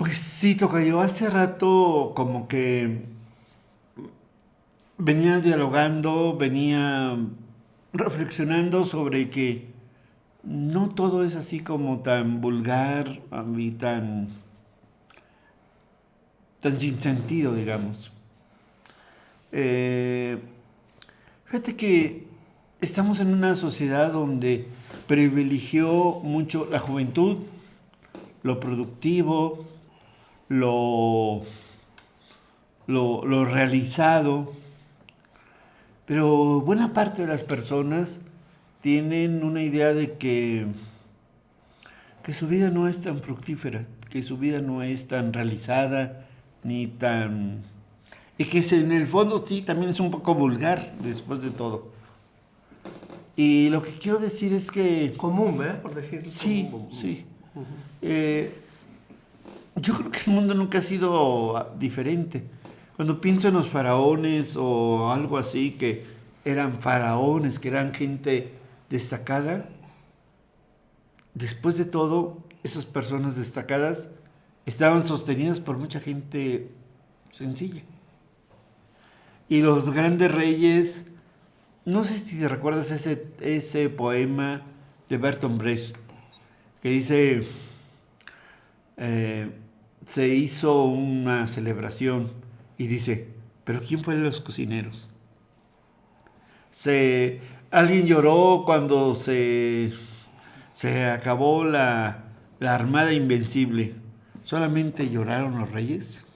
Pues sí, tocayo, hace rato como que venía dialogando, venía reflexionando sobre que no todo es así como tan vulgar y tan sin sentido, digamos. Eh, Fíjate que estamos en una sociedad donde privilegió mucho la juventud, lo productivo, lo, lo realizado, pero buena parte de las personas tienen una idea de que su vida no es tan fructífera, que su vida no es tan realizada, ni tan... Y que en el fondo sí, también es un poco vulgar después de todo. Y lo que quiero decir es que... Común, ¿verdad? Por decirlo. Sí, común. sí. Eh, yo creo que el mundo nunca ha sido diferente. Cuando pienso en los faraones o algo así, que eran faraones, que eran gente destacada, después de todo, esas personas destacadas estaban sostenidas por mucha gente sencilla. Y los grandes reyes, no sé si te recuerdas ese poema de Bertolt Brecht, que dice, se hizo una celebración y dice, pero ¿quién fueron los cocineros? Alguien lloró cuando se acabó la Armada Invencible. ¿Solamente lloraron los reyes?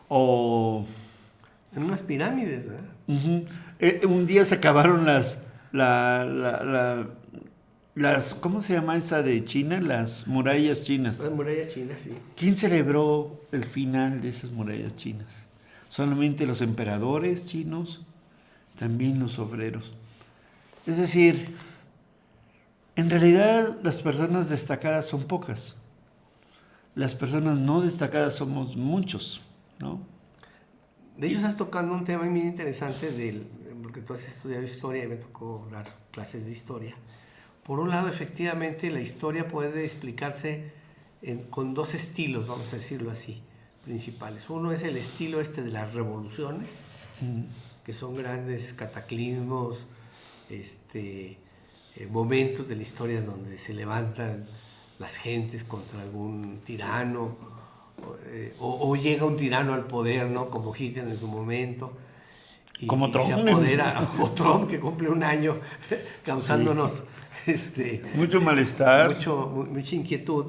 O En unas pirámides, ¿verdad? un día se acabaron las, ¿cómo se llama esa de China? Las murallas chinas. Las murallas chinas, sí. ¿Quién celebró el final de esas murallas chinas? ¿Solamente los emperadores chinos? También los obreros. Es decir, en realidad las personas destacadas son pocas. Las personas no destacadas somos muchos, ¿no? De hecho, estás tocando un tema muy interesante porque tú has estudiado historia y me tocó dar clases de historia. Por un lado, efectivamente, la historia puede explicarse con dos estilos, vamos a decirlo así, principales. Uno es el estilo de las revoluciones, que son grandes cataclismos, momentos de la historia donde se levantan las gentes contra algún tirano, o llega un tirano al poder, ¿no? Como Hitler en su momento, y, como Trump, se apodera, o Trump, que cumple un año causándonos mucho malestar, mucha inquietud,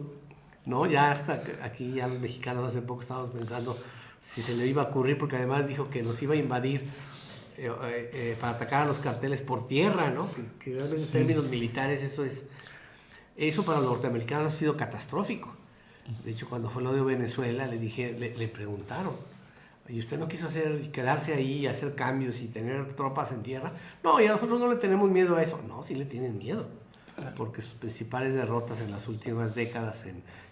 ¿no? Ya hasta aquí, ya los mexicanos hace poco estábamos pensando si se le iba a ocurrir, porque además dijo que nos iba a invadir para atacar a los carteles por tierra, ¿no? Que realmente en términos militares eso para los norteamericanos ha sido catastrófico. De hecho, cuando fue lo de Venezuela, le preguntaron, ¿y usted no quiso quedarse ahí y hacer cambios y tener tropas en tierra? No, y a nosotros no le tenemos miedo a eso. No, sí le tienen miedo, porque sus principales derrotas en las últimas décadas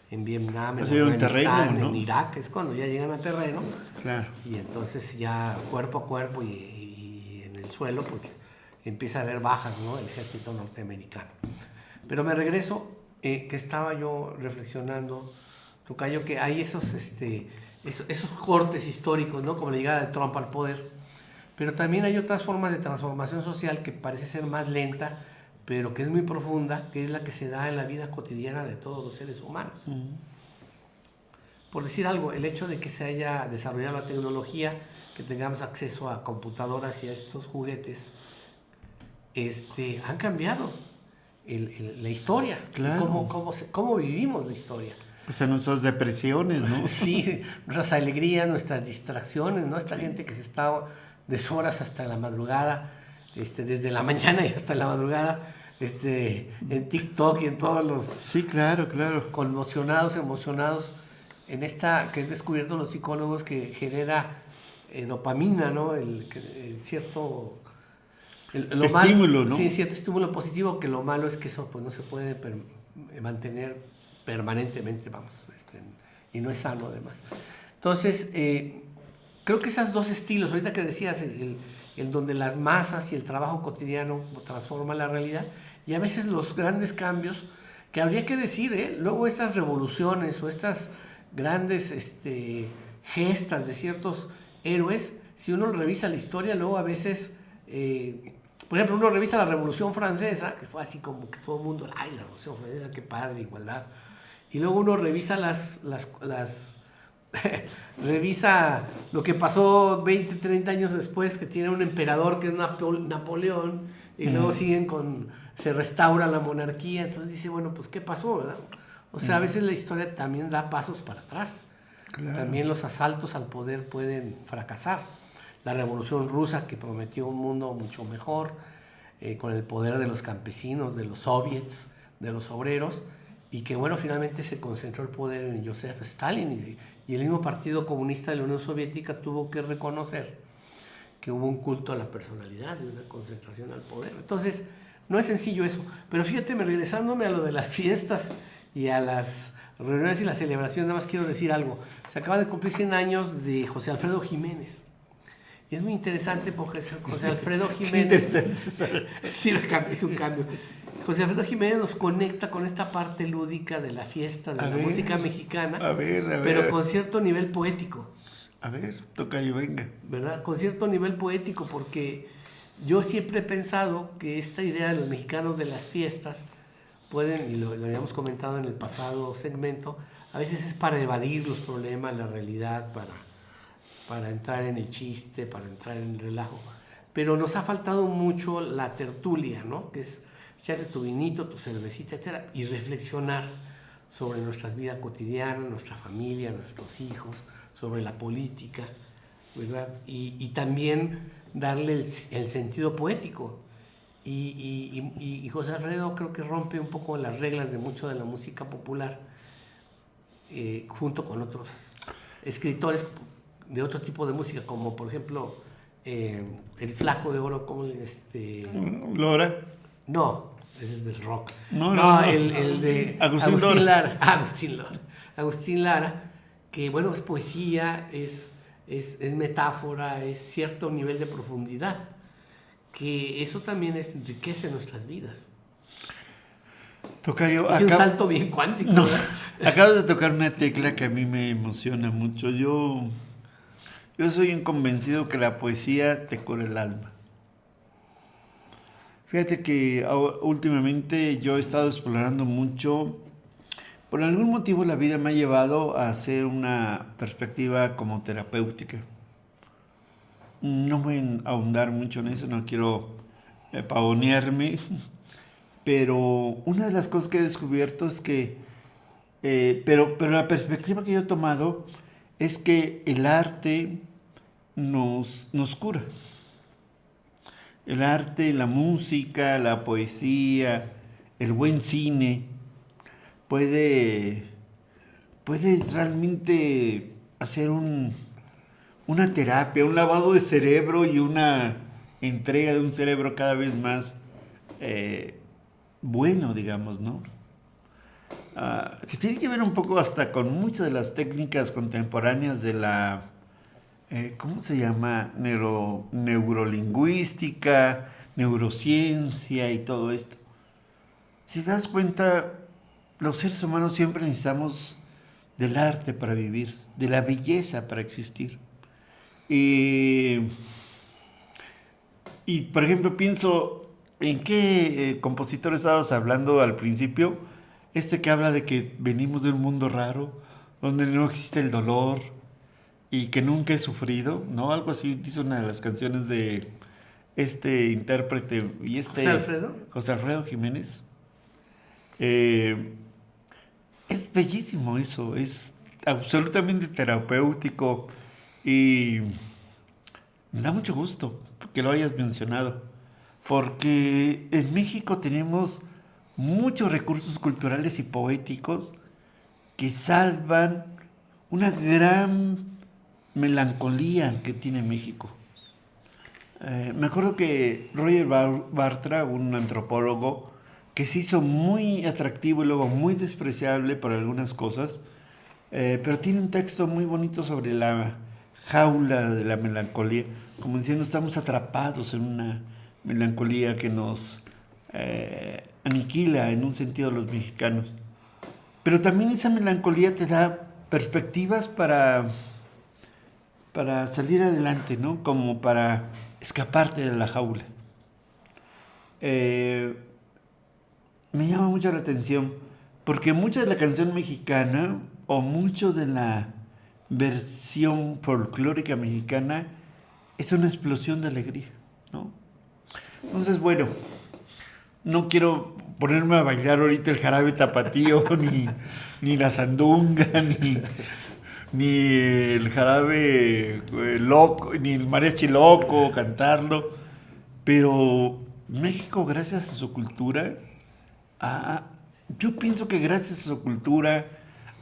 en Vietnam, en Afganistán, ¿no? En Irak, es cuando ya llegan a terreno. Claro. Y entonces ya cuerpo a cuerpo y en el suelo, pues empieza a haber bajas, ¿no? El ejército norteamericano. Pero me regreso, que estaba yo reflexionando, tocayo, que hay esos cortes históricos, ¿no? Como la llegada de Trump al poder, pero también hay otras formas de transformación social que parece ser más lenta, pero que es muy profunda, que es la que se da en la vida cotidiana de todos los seres humanos. Por decir algo, el hecho de que se haya desarrollado la tecnología, que tengamos acceso a computadoras y a estos juguetes, han cambiado la historia, claro. cómo vivimos la historia. O sea, nuestras depresiones, ¿no? Sí, nuestras alegrías, nuestras distracciones, ¿no? Esta gente que se está deshoras hasta la madrugada, desde la mañana y hasta la madrugada, en TikTok y en todos los... Sí, claro. Conmocionados, emocionados, en esta que han descubierto los psicólogos que genera dopamina, ¿no? El cierto... lo estímulo, malo, ¿no? Sí, cierto estímulo positivo, que lo malo es que eso pues no se puede mantener permanentemente, vamos, y no es sano además. Entonces, creo que esos dos estilos, ahorita que decías, el donde las masas y el trabajo cotidiano transforman la realidad, y a veces los grandes cambios, que habría que decir, luego estas revoluciones o estas grandes gestas de ciertos héroes, si uno revisa la historia, luego a veces, por ejemplo, uno revisa la Revolución Francesa, que fue así como que todo el mundo, ay, la Revolución Francesa, qué padre, igualdad. Y luego uno revisa revisa lo que pasó 20, 30 años después, que tiene un emperador que es Napoleón, y luego se restaura la monarquía, entonces dice, bueno, pues ¿qué pasó, verdad? O sea, a veces la historia también da pasos para atrás. Claro. También los asaltos al poder pueden fracasar. La Revolución Rusa, que prometió un mundo mucho mejor, con el poder de los campesinos, de los soviets, de los obreros, y que, bueno, finalmente se concentró el poder en Joseph Stalin, y el mismo Partido Comunista de la Unión Soviética tuvo que reconocer que hubo un culto a la personalidad y una concentración al poder. Entonces, no es sencillo eso. Pero fíjate, regresándome a lo de las fiestas y a las reuniones y las celebraciones, nada más quiero decir algo. Se acaba de cumplir 100 años de José Alfredo Jiménez. Y es muy interesante porque José Alfredo Jiménez... sí, es un cambio. José Alfredo Jiménez nos conecta con esta parte lúdica de la fiesta, de la música mexicana, pero con cierto nivel poético. A ver, tocayo, venga. ¿Verdad? Con cierto nivel poético, porque yo siempre he pensado que esta idea de los mexicanos de las fiestas pueden, y lo habíamos comentado en el pasado segmento, a veces es para evadir los problemas, la realidad, para entrar en el chiste, para entrar en el relajo. Pero nos ha faltado mucho la tertulia, ¿no? Que es echarte tu vinito, tu cervecita, etcétera, y reflexionar sobre nuestras vidas cotidianas, nuestra familia, nuestros hijos, sobre la política, ¿verdad? Y también darle el sentido poético. Y José Alfredo creo que rompe un poco las reglas de mucho de la música popular, junto con otros escritores de otro tipo de música, como por ejemplo el Flaco de Oro, como Lora. No, ese es del rock. No. El de Agustín Lara. Agustín Lara, que bueno, es poesía, es metáfora, es cierto nivel de profundidad, que eso también enriquece nuestras vidas. Tocayo, es un salto bien cuántico. No, acabas de tocar una tecla que a mí me emociona mucho. Yo soy un convencido que la poesía te cura el alma. Fíjate que últimamente yo he estado explorando mucho. Por algún motivo la vida me ha llevado a hacer una perspectiva como terapéutica. No voy a ahondar mucho en eso, no quiero pavonearme, pero una de las cosas que he descubierto es que, pero la perspectiva que yo he tomado es que el arte nos cura. El arte, la música, la poesía, el buen cine puede realmente hacer una terapia, un lavado de cerebro y una entrega de un cerebro cada vez más bueno, digamos, ¿no? Que tiene que ver un poco hasta con muchas de las técnicas contemporáneas de la... ¿cómo se llama? Neurolingüística, neurociencia y todo esto. Si te das cuenta, los seres humanos siempre necesitamos del arte para vivir, de la belleza para existir. Y por ejemplo, pienso en qué compositor estábamos hablando al principio, que habla de que venimos de un mundo raro, donde no existe el dolor, y que nunca he sufrido, ¿no? Algo así dice una de las canciones de este intérprete y José Alfredo Jiménez. Es bellísimo eso, es absolutamente terapéutico y me da mucho gusto que lo hayas mencionado, porque en México tenemos muchos recursos culturales y poéticos que salvan una gran melancolía que tiene México. Me acuerdo que Roger Bartra, un antropólogo que se hizo muy atractivo y luego muy despreciable por algunas cosas, pero tiene un texto muy bonito sobre la jaula de la melancolía, como diciendo estamos atrapados en una melancolía que nos aniquila en un sentido los mexicanos. Pero también esa melancolía te da perspectivas para salir adelante, ¿no? Como para escaparte de la jaula. Me llama mucho la atención, porque mucha de la canción mexicana o mucho de la versión folclórica mexicana es una explosión de alegría, ¿no? Entonces, bueno, no quiero ponerme a bailar ahorita el jarabe tapatío, ni la sandunga, ni el jarabe loco, ni el mariachi loco, cantarlo, pero México, gracias a su cultura, yo pienso que gracias a su cultura,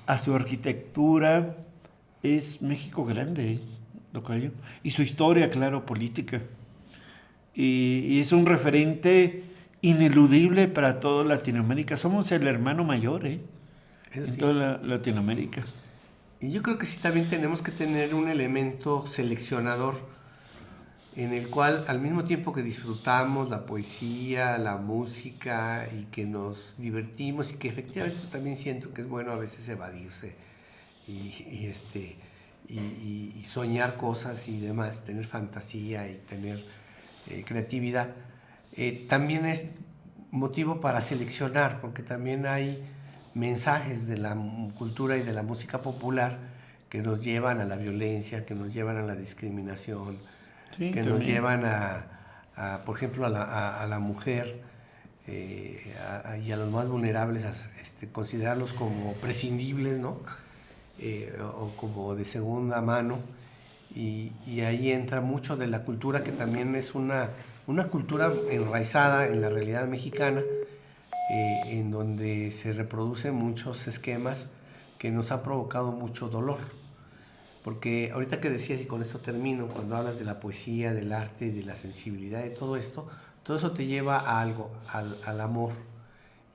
a su arquitectura, es México grande, tocayo. Y su historia, claro, política. Y es un referente ineludible para toda Latinoamérica. Somos el hermano mayor, en Eso sí. toda Latinoamérica. Y yo creo que sí también tenemos que tener un elemento seleccionador en el cual al mismo tiempo que disfrutamos la poesía, la música y que nos divertimos y que efectivamente también siento que es bueno a veces evadirse y soñar cosas y demás, tener fantasía y tener creatividad, también es motivo para seleccionar, porque también hay mensajes de la cultura y de la música popular que nos llevan a la violencia, que nos llevan a la discriminación, Sí, que también. nos llevan por ejemplo, a la mujer y a los más vulnerables, a considerarlos como prescindibles, ¿no? O como de segunda mano. Y ahí entra mucho de la cultura, que también es una cultura enraizada en la realidad mexicana, en donde se reproducen muchos esquemas que nos ha provocado mucho dolor. Porque ahorita que decías, y con esto termino, cuando hablas de la poesía, del arte, de la sensibilidad, de todo eso te lleva a algo, al amor.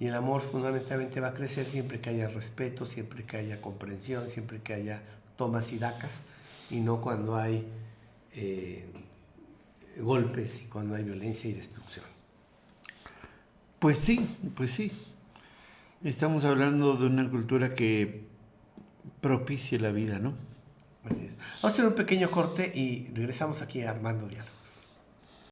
Y el amor fundamentalmente va a crecer siempre que haya respeto, siempre que haya comprensión, siempre que haya tomas y dacas, y no cuando hay golpes y cuando hay violencia y destrucción. Pues sí, pues sí. Estamos hablando de una cultura que propicia la vida, ¿no? Así es. Vamos a hacer un pequeño corte y regresamos aquí a Armando Diálogo.